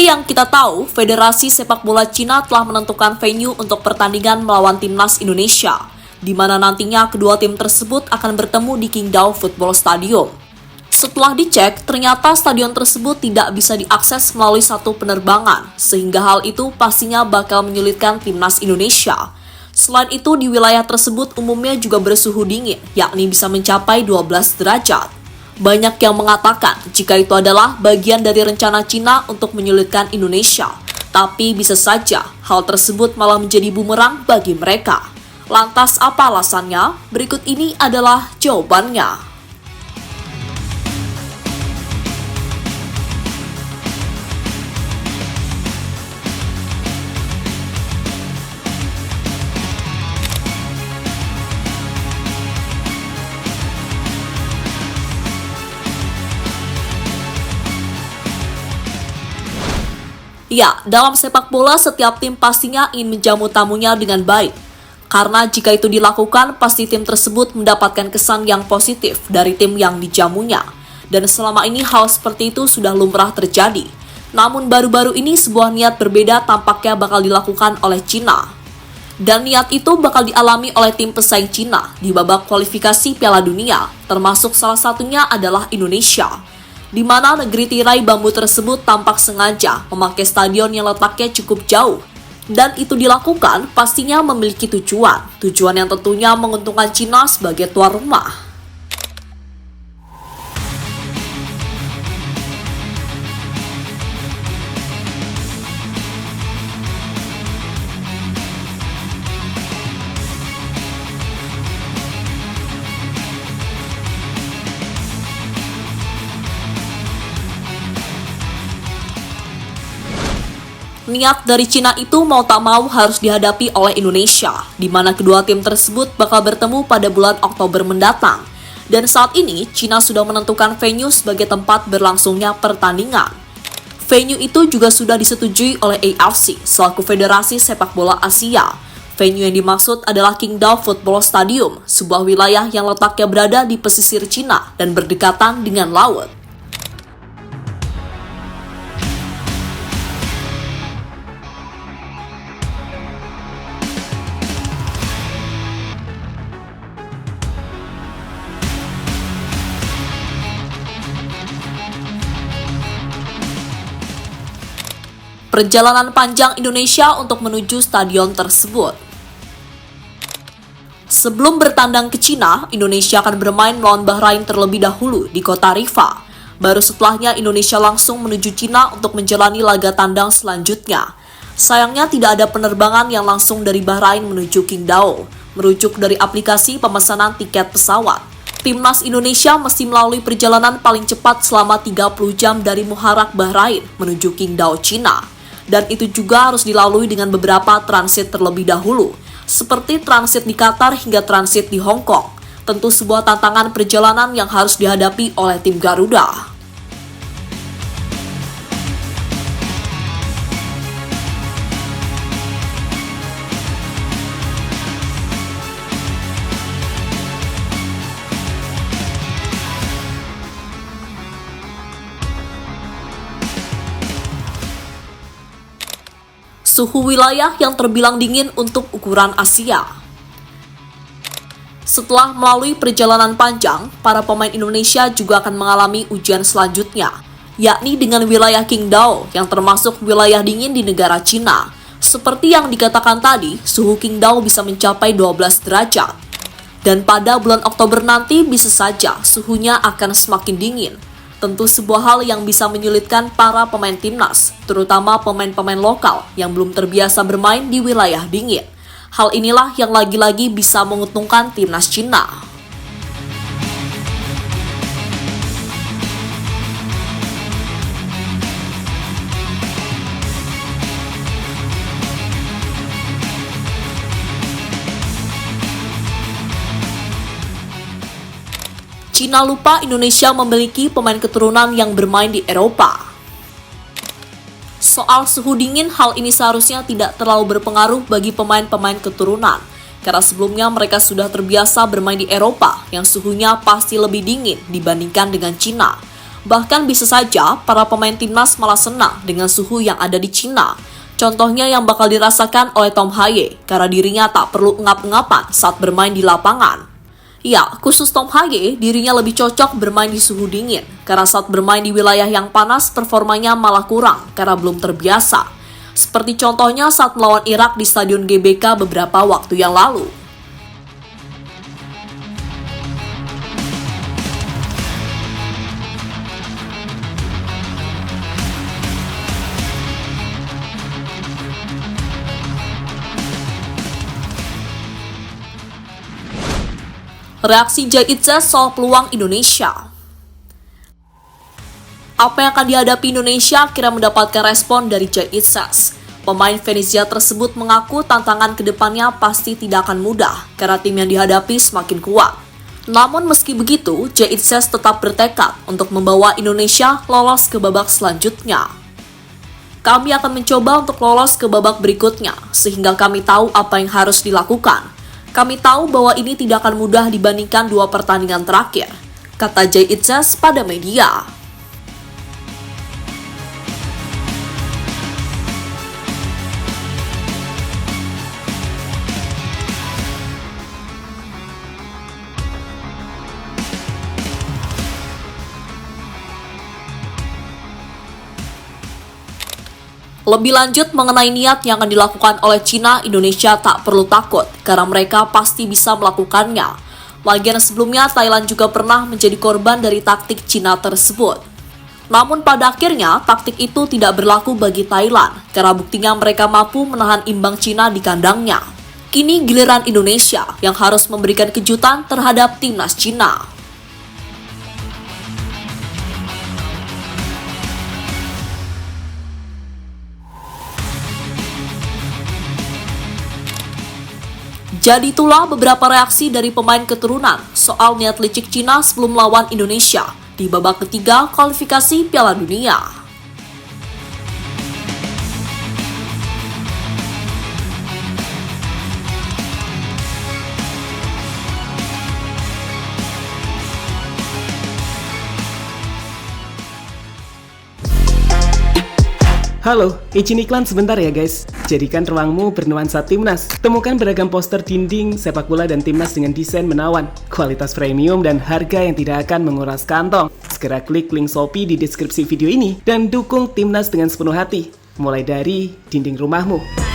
Seperti yang kita tahu, Federasi Sepak Bola Cina telah menentukan venue untuk pertandingan melawan Timnas Indonesia, di mana nantinya kedua tim tersebut akan bertemu di Qingdao Football Stadium. Setelah dicek, ternyata stadion tersebut tidak bisa diakses melalui satu penerbangan, sehingga hal itu pastinya bakal menyulitkan Timnas Indonesia. Selain itu, di wilayah tersebut umumnya juga bersuhu dingin, yakni bisa mencapai 12 derajat. Banyak yang mengatakan jika itu adalah bagian dari rencana Cina untuk menyulitkan Indonesia. Tapi bisa saja hal tersebut malah menjadi bumerang bagi mereka. Lantas apa alasannya? Berikut ini adalah jawabannya. Ya, dalam sepak bola setiap tim pastinya ingin menjamu tamunya dengan baik. Karena jika itu dilakukan, pasti tim tersebut mendapatkan kesan yang positif dari tim yang dijamunya. Dan selama ini hal seperti itu sudah lumrah terjadi. Namun baru-baru ini sebuah niat berbeda tampaknya bakal dilakukan oleh Cina. Dan niat itu bakal dialami oleh tim pesaing Cina di babak kualifikasi Piala Dunia, termasuk salah satunya adalah Indonesia, di mana negeri tirai bambu tersebut tampak sengaja memakai stadion yang letaknya cukup jauh. Dan itu dilakukan pastinya memiliki tujuan yang tentunya menguntungkan Cina sebagai tuan rumah. Niat dari Cina itu mau tak mau harus dihadapi oleh Indonesia, di mana kedua tim tersebut bakal bertemu pada bulan Oktober mendatang. Dan saat ini, Cina sudah menentukan venue sebagai tempat berlangsungnya pertandingan. Venue itu juga sudah disetujui oleh AFC, selaku Federasi Sepak Bola Asia. Venue yang dimaksud adalah Qingdao Football Stadium, sebuah wilayah yang letaknya berada di pesisir Cina dan berdekatan dengan laut. Perjalanan panjang Indonesia untuk menuju stadion tersebut. Sebelum bertandang ke Cina, Indonesia akan bermain melawan Bahrain terlebih dahulu di kota Rifa. Baru setelahnya Indonesia langsung menuju Cina untuk menjalani laga tandang selanjutnya. Sayangnya tidak ada penerbangan yang langsung dari Bahrain menuju Qingdao. Merujuk dari aplikasi pemesanan tiket pesawat, Timnas Indonesia mesti melalui perjalanan paling cepat selama 30 jam dari Muharraq, Bahrain menuju Qingdao, Cina. Dan itu juga harus dilalui dengan beberapa transit terlebih dahulu, seperti transit di Qatar hingga transit di Hong Kong. Tentu sebuah tantangan perjalanan yang harus dihadapi oleh tim Garuda. Suhu wilayah yang terbilang dingin untuk ukuran Asia. Setelah melalui perjalanan panjang, para pemain Indonesia juga akan mengalami ujian selanjutnya, yakni dengan wilayah Qingdao yang termasuk wilayah dingin di negara Cina. Seperti yang dikatakan tadi, suhu Qingdao bisa mencapai 12 derajat. Dan pada bulan Oktober nanti bisa saja suhunya akan semakin dingin. Tentu sebuah hal yang bisa menyulitkan para pemain timnas, terutama pemain-pemain lokal yang belum terbiasa bermain di wilayah dingin. Hal inilah yang lagi-lagi bisa menguntungkan timnas Cina. Cina lupa Indonesia memiliki pemain keturunan yang bermain di Eropa. Soal suhu dingin, hal ini seharusnya tidak terlalu berpengaruh bagi pemain-pemain keturunan, karena sebelumnya mereka sudah terbiasa bermain di Eropa yang suhunya pasti lebih dingin dibandingkan dengan Cina. Bahkan bisa saja para pemain timnas malah senang dengan suhu yang ada di Cina. Contohnya yang bakal dirasakan oleh Tom Haye karena dirinya tak perlu ngap-ngapan saat bermain di lapangan. Ya, khusus Tom Haye, dirinya lebih cocok bermain di suhu dingin karena saat bermain di wilayah yang panas performanya malah kurang karena belum terbiasa. Seperti contohnya saat melawan Irak di Stadion GBK beberapa waktu yang lalu. Reaksi Jay Itzes soal peluang Indonesia. Apa yang akan dihadapi Indonesia kira mendapatkan respon dari Jay Itzes. Pemain Venezia tersebut mengaku tantangan kedepannya pasti tidak akan mudah karena tim yang dihadapi semakin kuat. Namun meski begitu, Jay Itzes tetap bertekad untuk membawa Indonesia lolos ke babak selanjutnya. Kami akan mencoba untuk lolos ke babak berikutnya sehingga kami tahu apa yang harus dilakukan. Kami tahu bahwa ini tidak akan mudah dibandingkan 2 pertandingan terakhir, kata Jay Itzes pada media. Lebih lanjut mengenai niat yang akan dilakukan oleh Cina, Indonesia tak perlu takut karena mereka pasti bisa melakukannya. Lagian sebelumnya Thailand juga pernah menjadi korban dari taktik Cina tersebut. Namun pada akhirnya taktik itu tidak berlaku bagi Thailand karena buktinya mereka mampu menahan imbang Cina di kandangnya. Kini giliran Indonesia yang harus memberikan kejutan terhadap timnas Cina. Jadi itulah beberapa reaksi dari pemain keturunan soal niat licik Cina sebelum melawan Indonesia di babak ketiga kualifikasi Piala Dunia. Halo, izin iklan sebentar ya guys. Jadikan ruangmu bernuansa timnas. Temukan beragam poster dinding, sepak bola dan timnas dengan desain menawan, kualitas premium dan harga yang tidak akan menguras kantong. Segera klik link Shopee di deskripsi video ini dan dukung timnas dengan sepenuh hati. Mulai dari dinding rumahmu.